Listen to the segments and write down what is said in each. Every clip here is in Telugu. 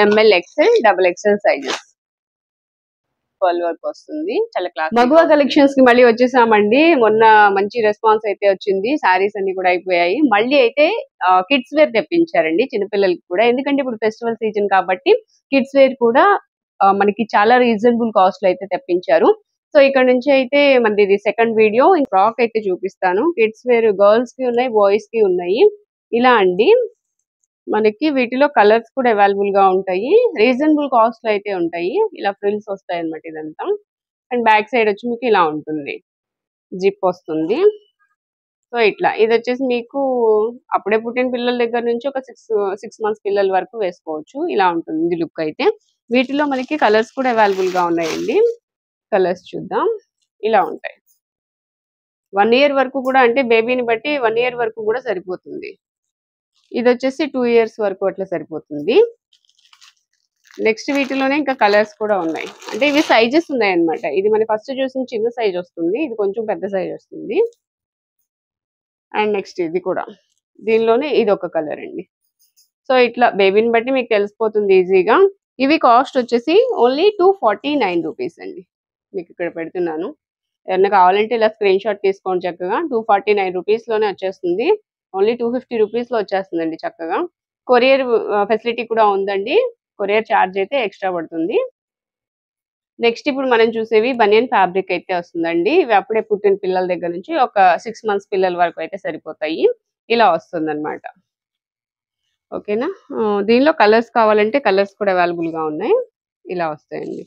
M L XL double XL sizes pearl work వస్తుంది. చాలా క్లాస్. మగువా కలెక్షన్స్ కి మళ్ళీ వచ్చేసామండి. మొన్న మంచి రెస్పాన్స్ అయితే వచ్చింది. సారీస్ అన్ని కూడా అయిపోయాయి. మళ్ళీ అయితే కిడ్స్ వేర్ తెప్పించారండి చిన్నపిల్లలకి కూడా. ఎందుకంటే ఇప్పుడు ఫెస్టివల్ సీజన్ కాబట్టి కిడ్స్ వేర్ కూడా మనకి చాలా రీజనబుల్ కాస్ట్ లో అయితే తెప్పించారు. సో ఇక్కడ నుంచి అయితే మనది ఇది సెకండ్ వీడియో. ఫ్రాక్ అయితే చూపిస్తాను. కిడ్స్ వేర్ గర్ల్స్ కి ఉన్నాయి, బాయ్స్ కి ఉన్నాయి. ఇలా అండి మనకి వీటిలో కలర్స్ కూడా అవైలబుల్ గా ఉంటాయి. రీజనబుల్ కాస్ట్ లో అయితే ఉంటాయి. ఇలా ఫ్రిల్స్ వస్తాయి అన్నమాట ఇదంతా. అండ్ బ్యాక్ సైడ్ వచ్చి మీకు ఇలా ఉంటుంది, జిప్ వస్తుంది. సో ఇట్లా ఇది వచ్చేసి మీకు అప్పుడే పుట్టిన పిల్లల దగ్గర నుంచి ఒక సిక్స్ మంత్స్ పిల్లల వరకు వేసుకోవచ్చు. ఇలా ఉంటుంది లుక్ అయితే. వీటిలో మనకి కలర్స్ కూడా అవైలబుల్ గా ఉన్నాయండి. కలర్స్ చూద్దాం. ఇలా ఉంటాయి. 1 year వరకు కూడా, అంటే బేబీని బట్టి 1 year వరకు కూడా సరిపోతుంది. ఇది వచ్చేసి 2 years వరకు అట్లా సరిపోతుంది. నెక్స్ట్ వీటిలోనే ఇంకా కలర్స్ కూడా ఉన్నాయి. అంటే ఇవి సైజెస్ ఉన్నాయి అన్నమాట. ఇది మన ఫస్ట్ చూసిన చిన్న సైజ్ వస్తుంది, ఇది కొంచెం పెద్ద సైజ్ వస్తుంది. అండ్ నెక్స్ట్ ఇది కూడా, దీనిలోనే ఇది ఒక కలర్ అండి. సో ఇట్లా బేబీని బట్టి మీకు తెలిసిపోతుంది ఈజీగా. ఇవి కాస్ట్ వచ్చేసి ఓన్లీ 249 రూపీస్ అండి. మీకు ఇక్కడ పెడుతున్నాను. ఏమన్నా కావాలంటే ఇలా స్క్రీన్ షాట్ తీసుకోండి చక్కగా. 249 రూపీస్ లోనే వచ్చేస్తుంది. ఓన్లీ 250 రూపీస్ లో వచ్చేస్తుందండి చక్కగా. కొరియర్ ఫెసిలిటీ కూడా ఉందండి. కొరియర్ ఛార్జ్ అయితే ఎక్స్ట్రా పడుతుంది. నెక్స్ట్ ఇప్పుడు మనం చూసేవి బనియన్ ఫ్యాబ్రిక్ అయితే వస్తుందండి. ఇవి అప్పుడే పుట్టిన పిల్లల దగ్గర నుంచి ఒక 6 months పిల్లల వరకు అయితే సరిపోతాయి. ఇలా వస్తుంది అనమాట. ఓకేనా. దీనిలో కలర్స్ కావాలంటే కలర్స్ కూడా అవైలబుల్ గా ఉన్నాయి. ఇలా వస్తాయండి.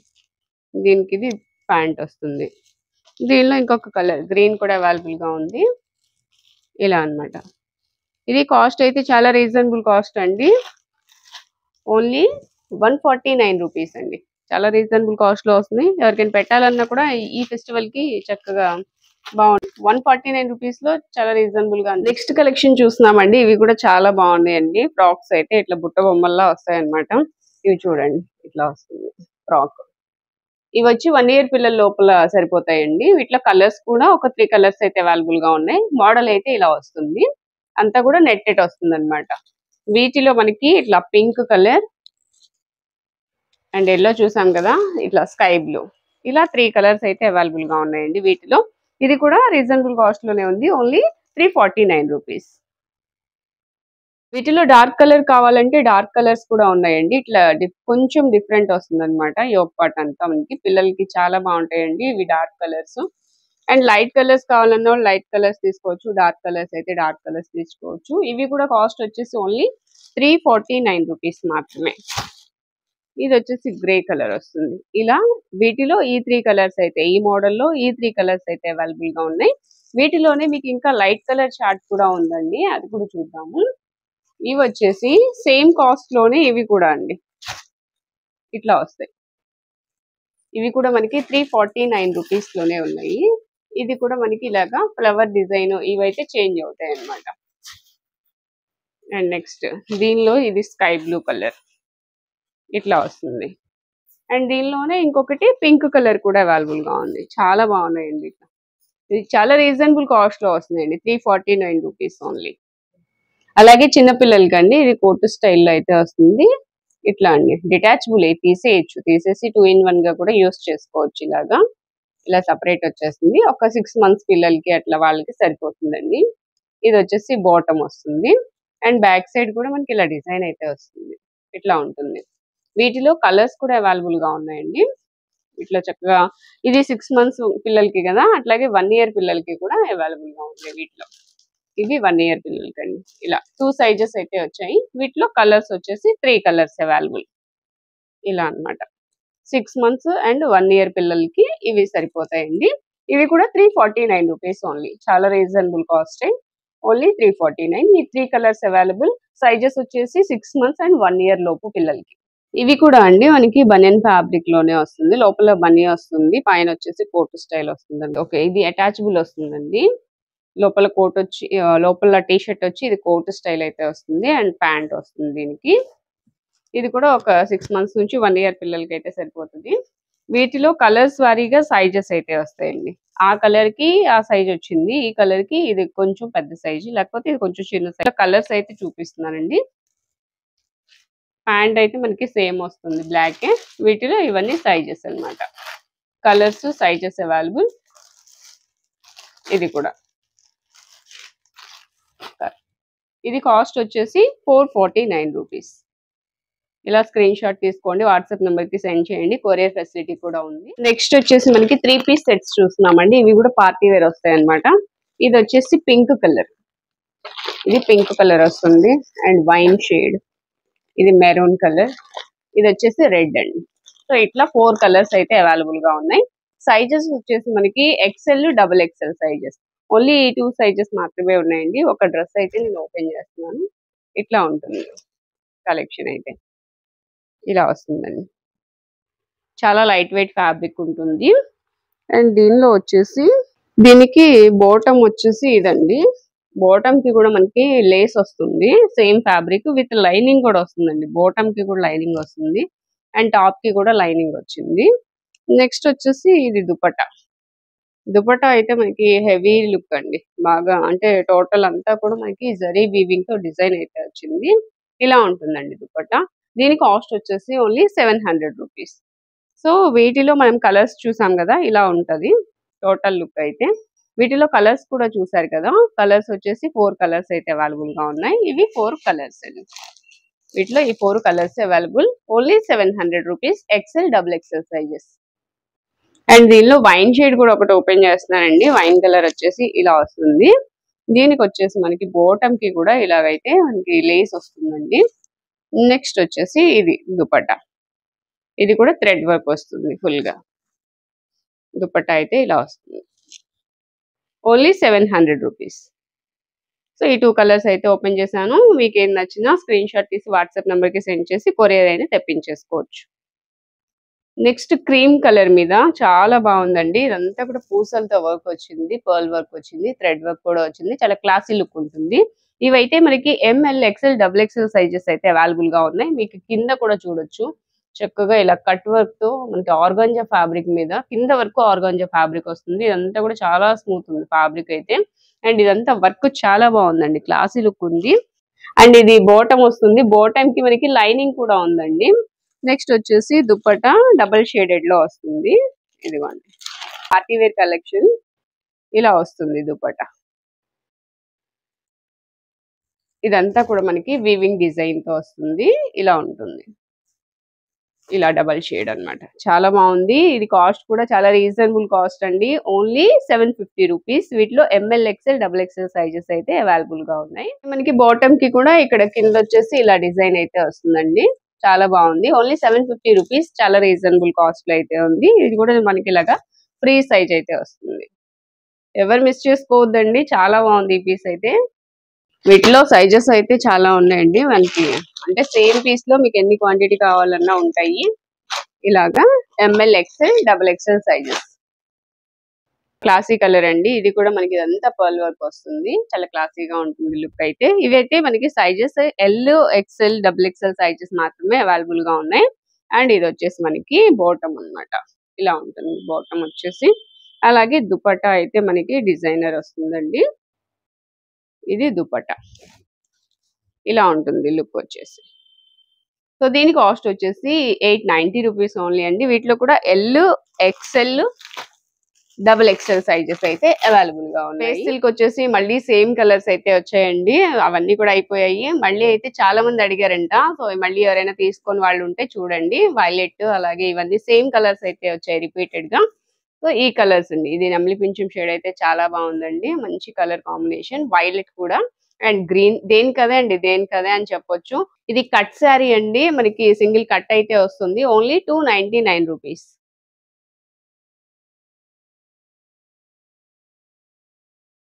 దీనికి ఇది ప్యాంట్ వస్తుంది. దీనిలో ఇంకొక కలర్ గ్రీన్ కూడా అవైలబుల్ గా ఉంది. ఇలా అన్నమాట. ఇది కాస్ట్ అయితే చాలా రీజనబుల్ కాస్ట్ అండి. ఓన్లీ 149 రూపీస్ అండి. చాలా రీజనబుల్ కాస్ట్ లో వస్తుంది. ఎవరికైనా పెట్టాలన్నా కూడా ఈ ఫెస్టివల్ కి చక్కగా బాగుంటుంది. 149 రూపీస్ లో చాలా రీజనబుల్ గా. నెక్స్ట్ కలెక్షన్ చూస్తున్నామండి. ఇవి కూడా చాలా బాగున్నాయండి. ఫ్రాక్స్ అయితే ఇట్లా బుట్ట బొమ్మల్లా వస్తాయి అన్నమాట. ఇవి చూడండి ఇట్లా వస్తుంది ఫ్రాక్. ఇవి వచ్చి 1 year పిల్లల లోపల సరిపోతాయండి. వీటిలో కలర్స్ కూడా ఒక 3 కలర్స్ అయితే అవైలబుల్ గా ఉన్నాయి. మోడల్ అయితే ఇలా వస్తుంది. అంతా కూడా నెట్టెడ్ వస్తుంది అనమాట. వీటిలో మనకి ఇట్లా పింక్ కలర్ అండ్ ఎల్లో చూసాం కదా, ఇట్లా స్కై బ్లూ, ఇలా 3 కలర్స్ అయితే అవైలబుల్ గా ఉన్నాయండి వీటిలో. ఇది కూడా రీజనబుల్ కాస్ట్ లోనే ఉంది. Only 349 rupees. వీటిలో డార్క్ కలర్ కావాలంటే డార్క్ కలర్స్ కూడా ఉన్నాయండి. ఇట్లా కొంచెం డిఫరెంట్ వస్తుంది అనమాట. యోగ్ పార్ట్ అంతా మనకి పిల్లలకి చాలా బాగుంటాయండి ఇవి dark colours. And light colours కావాలన్నా లైట్ కలర్స్ తీసుకోవచ్చు. డార్క్ కలర్స్ అయితే డార్క్ కలర్స్ తీసుకోవచ్చు. ఇవి కూడా కాస్ట్ వచ్చేసి ఓన్లీ 349 రూపీస్ మాత్రమే. ఇది వచ్చేసి గ్రే కలర్ వస్తుంది. ఇలా వీటిలో ఈ 3 కలర్స్ అయితే, ఈ మోడల్లో ఈ 3 కలర్స్ అయితే అవైలబుల్ గా ఉన్నాయి. వీటిలోనే మీకు ఇంకా లైట్ కలర్ చార్ట్ కూడా ఉందండి. అది కూడా చూద్దాము. ఇవి వచ్చేసి సేమ్ కాస్ట్ లోనే ఇవి కూడా అండి ఇట్లా వస్తాయి. ఇవి కూడా మనకి 349 రూపీస్ లోనే ఉన్నాయి. ఇది కూడా మనకి ఇలాగా ఫ్లవర్ డిజైన్ ఇవైతే చేంజ్ అవుతాయి అన్నమాట. అండ్ నెక్స్ట్ దీనిలో ఇది స్కై బ్లూ కలర్ ఇట్లా వస్తుంది. అండ్ దీనిలోనే ఇంకొకటి పింక్ కలర్ కూడా అవైలబుల్ గా ఉంది. చాలా బాగున్నాయండి. ఇది చాలా రీజనబుల్ కాస్ట్ లో వస్తుందండి. 349 రూపీస్ ఓన్లీ. అలాగే చిన్నపిల్లలకి అండి ఇది కోట్ స్టైల్లో అయితే వస్తుంది. ఇట్లా అండి డిటాచబుల్ తీసేయచ్చు. తీసేసి 2 in 1 గా కూడా యూస్ చేసుకోవచ్చు. ఇలాగా ఇలా సపరేట్ వచ్చేస్తుంది. ఒక 6 months పిల్లలకి అట్లా వాళ్ళకి సరిపోతుందండి. ఇది వచ్చేసి బాటమ్ వస్తుంది. అండ్ బ్యాక్ సైడ్ కూడా మనకి ఇలా డిజైన్ అయితే వస్తుంది. ఇట్లా ఉంటుంది. వీటిలో కలర్స్ కూడా అవైలబుల్ గా ఉన్నాయండి. ఇట్లా చక్కగా ఇది 6 months పిల్లలకి కదా, అట్లాగే 1 year పిల్లలకి కూడా అవైలబుల్ గా ఉన్నాయి వీటిలో. ఇవి 1 year పిల్లలకి అండి. ఇలా 2 సైజెస్ అయితే వచ్చాయి. వీటిలో కలర్స్ వచ్చేసి 3 కలర్స్ అవైలబుల్. ఇలా అన్నమాట. 6 months అండ్ 1 year పిల్లలకి ఇవి సరిపోతాయండి. ఇవి కూడా 349 రూపీస్ ఓన్లీ. చాలా రీజనబుల్ కాస్ట్. ఓన్లీ 349. ఈ 3 కలర్స్ అవైలబుల్. సైజెస్ వచ్చేసి 6 months అండ్ 1 year లోపు పిల్లలకి. ఇవి కూడా అండి మనకి బనియన్ ఫ్యాబ్రిక్ లోనే వస్తుంది. లోపల బనీ వస్తుంది, పైన వచ్చేసి కోట్ స్టైల్ వస్తుందండి. ఓకే, ఇది అటాచబుల్ వస్తుందండి. లోపల కోట్ వచ్చి లోపల టీ షర్ట్ వచ్చి ఇది కోట్ స్టైల్ అయితే వస్తుంది. అండ్ ప్యాంట్ వస్తుంది దీనికి. ఇది కూడా ఒక 6 months నుంచి 1 year పిల్లలకి అయితే సరిపోతుంది. వీటిలో కలర్స్ వారీగా సైజెస్ అయితే వస్తాయండి. ఆ కలర్ కి ఆ సైజ్ వచ్చింది, ఈ కలర్ కి ఇది కొంచెం పెద్ద సైజు, లేకపోతే ఇది కొంచెం చిన్న సైజ్. కలర్స్ అయితే చూపిస్తున్నానండి. ప్యాంట్ అయితే మనకి సేమ్ వస్తుంది బ్లాక్. వీటిలో ఇవన్నీ సైజెస్ అన్నమాట. Colours sizes available. ఇది కూడా ఇది కాస్ట్ వచ్చేసి 449 రూపీస్. ఇలా స్క్రీన్ షాట్ తీసుకోండి, వాట్సాప్ నెంబర్ కి సెండ్ చేయండి, కొరియర్ ఫెసిలిటీ కూడా ఉంది. నెక్స్ట్ వచ్చేసి మనకి 3 పీస్ సెట్స్ చూస్తున్నామండి. ఇవి కూడా పార్టీ వేర్ వస్తాయి అన్నమాట. ఇది వచ్చేసి పింక్ కలర్, ఇది పింక్ కలర్ వస్తుంది అండ్ వైన్ షేడ్, ఇది మెరూన్ కలర్, ఇది వచ్చేసి రెడ్ అండి. సో ఇట్లా 4 కలర్స్ అయితే అవైలబుల్ గా ఉన్నాయి. సైజెస్ వచ్చేసి మనకి XL XXL sizes, only 2 sizes మాత్రమే ఉన్నాయండి. ఒక డ్రెస్ అయితే నేను ఓపెన్ చేస్తున్నాను. ఇట్లా ఉంటుంది కలెక్షన్ అయితే, ఇలా వస్తుందండి. చాలా లైట్ వెయిట్ ఫ్యాబ్రిక్ ఉంటుంది. అండ్ దీనిలో వచ్చేసి దీనికి బాటమ్ వచ్చేసి ఇదండి. బాటమ్ కి కూడా మనకి లేస్ వస్తుంది, సేమ్ ఫ్యాబ్రిక్ విత్ లైనింగ్ కూడా వస్తుందండి. బాటమ్ కి కూడా లైనింగ్ వస్తుంది అండ్ టాప్ కి కూడా లైనింగ్ వచ్చింది. నెక్స్ట్ వచ్చేసి ఇది దుపట్టా. దుపట్టా అయితే మనకి హెవీ లుక్ అండి, బాగా అంటే టోటల్ అంతా కూడా మనకి జరీ వీవింగ్ తో డిజైన్ అయితే వచ్చింది. ఇలా ఉంటుందండి దుపట్టా. దీని కాస్ట్ వచ్చేసి ఓన్లీ 700 రూపీస్. సో వీటిలో మనం కలర్స్ చూసాం కదా, ఇలా ఉంటది టోటల్ లుక్ అయితే. వీటిలో కలర్స్ కూడా చూసారు కదా, కలర్స్ వచ్చేసి 4 కలర్స్ అయితే అవైలబుల్ గా ఉన్నాయి. ఇవి 4 కలర్స్ అండి. వీటిలో ఈ 4 colours available, only 700 rupees, XL XXL sizes. And దీనిలో వైన్ షేడ్ కూడా ఒకటి ఓపెన్ చేస్తున్నానండి. వైన్ కలర్ వచ్చేసి ఇలా వస్తుంది. దీనికి వచ్చేసి మనకి బాటమ్ కి కూడా ఇలాగైతే మనకి లేస్ వస్తుందండి. నెక్స్ట్ వచ్చేసి ఇది దుపట్టా, ఇది కూడా థ్రెడ్ వర్క్ వస్తుంది ఫుల్ గా. దుపట్టా అయితే ఇలా వస్తుంది, ఓన్లీ 700 రూపీస్. సో ఈ 2 కలర్స్ అయితే ఓపెన్ చేశాను. మీకు ఏం నచ్చినా స్క్రీన్ షాట్ తీసి వాట్సాప్ నెంబర్ కి సెండ్ చేసి కొరియర్ అయినా తెప్పించేసుకోవచ్చు. నెక్స్ట్ క్రీమ్ కలర్ మీద చాలా బాగుందండి. ఇదంతా కూడా పూసలతో వర్క్ వచ్చింది, పర్ల్ వర్క్ వచ్చింది, థ్రెడ్ వర్క్ కూడా వచ్చింది. చాలా క్లాసీ లుక్ ఉంటుంది. ఇవైతే మనకి ML XL XXL సైజెస్ అయితే అవైలబుల్ గా ఉన్నాయి. మీకు కింద కూడా చూడొచ్చు, చక్కగా ఇలా కట్ వర్క్ తో మనకి ఆర్గాంజా ఫ్యాబ్రిక్ మీద కింద వరకు ఆర్గాంజా ఫ్యాబ్రిక్ వస్తుంది. ఇదంతా కూడా చాలా స్మూత్ ఉంది ఫ్యాబ్రిక్ అయితే. అండ్ ఇదంతా వర్క్ చాలా బాగుందండి, క్లాసీ లుక్ ఉంది. అండ్ ఇది బాటమ్ వస్తుంది, బాటమ్ కి మనకి లైనింగ్ కూడా ఉందండి. నెక్స్ట్ వచ్చేసి దుపట్టా డబుల్ షేడెడ్ లో వస్తుంది. ఇదిగోండి పార్టీ వేర్ కలెక్షన్, ఇలా వస్తుంది దుపట్టా. ఇదంతా కూడా మనకి వీవింగ్ డిజైన్ తో వస్తుంది, ఇలా ఉంటుంది. ఇలా డబల్ షేడ్ అన్నమాట, చాలా బాగుంది. ఇది కాస్ట్ కూడా చాలా రీజనబుల్ కాస్ట్ అండి, ఓన్లీ 750 రూపీస్. వీటిలో ML XL XXL సైజెస్ అయితే అవైలబుల్ గా ఉన్నాయి. మనకి బాటమ్ కి కూడా ఇక్కడ కింద వచ్చేసి ఇలా డిజైన్ అయితే వస్తుందండి, చాలా బాగుంది. ఓన్లీ 750 రూపీస్, చాలా రీజనబుల్ కాస్ట్ లో అయితే ఉంది. ఇది కూడా మనకి ఇలాగా ఫ్రీ సైజ్ అయితే వస్తుంది. ఎవరు మిస్ చేసుకోవద్దండి, చాలా బాగుంది ఈ పీస్ అయితే. వీటిలో సైజెస్ అయితే చాలా ఉన్నాయండి మనకి, అంటే సేమ్ పీస్ లో మీకు ఎన్ని క్వాంటిటీ కావాలన్నా ఉంటాయి. ఇలాగా ML XL XXL sizes. Classy colour అండి, ఇది కూడా మనకి ఇదంతా పర్ల్ వర్క్ వస్తుంది, చాలా క్లాసీగా ఉంటుంది లుక్ అయితే. ఇవైతే మనకి sizes L XL XXL sizes మాత్రమే అవైలబుల్ గా ఉన్నాయి. అండ్ ఇది వచ్చేసి మనకి బాటమ్ అన్నమాట, ఇలా ఉంటుంది బాటమ్ వచ్చేసి. అలాగే దుపట్టా అయితే మనకి డిజైనర్ వస్తుందండి. ఇది దుపట్టా, ఇలా ఉంటుంది లుక్ వచ్చేసి. సో దీని కాస్ట్ వచ్చేసి 890 రూపీస్ ఓన్లీ అండి. వీటిలో కూడా L XL XXL సైజెస్ అయితే అవైలబుల్ గా ఉన్నాయి. సిల్క్ వచ్చేసి మళ్ళీ సేమ్ కలర్స్ అయితే వచ్చాయండి, అవన్నీ కూడా అయిపోయాయి. మళ్ళీ అయితే చాలా మంది అడిగారంట, సో మళ్ళీ ఎవరైనా తీసుకొని వాళ్ళు ఉంటే చూడండి. వైలెట్ అలాగే ఇవన్నీ సేమ్ కలర్స్ అయితే వచ్చాయి రిపీటెడ్ గా. సో ఈ కలర్స్ అండి, ఇది నెమలి పింఛం షేడ్ అయితే చాలా బాగుందండి, మంచి కలర్ కాంబినేషన్. వైలెట్ కూడా అండ్ గ్రీన్, దేనికదే అండి దేనికదే అని చెప్పొచ్చు. ఇది కట్ శారీ అండి, మనకి సింగిల్ కట్ అయితే వస్తుంది, ఓన్లీ 299 రూపీస్.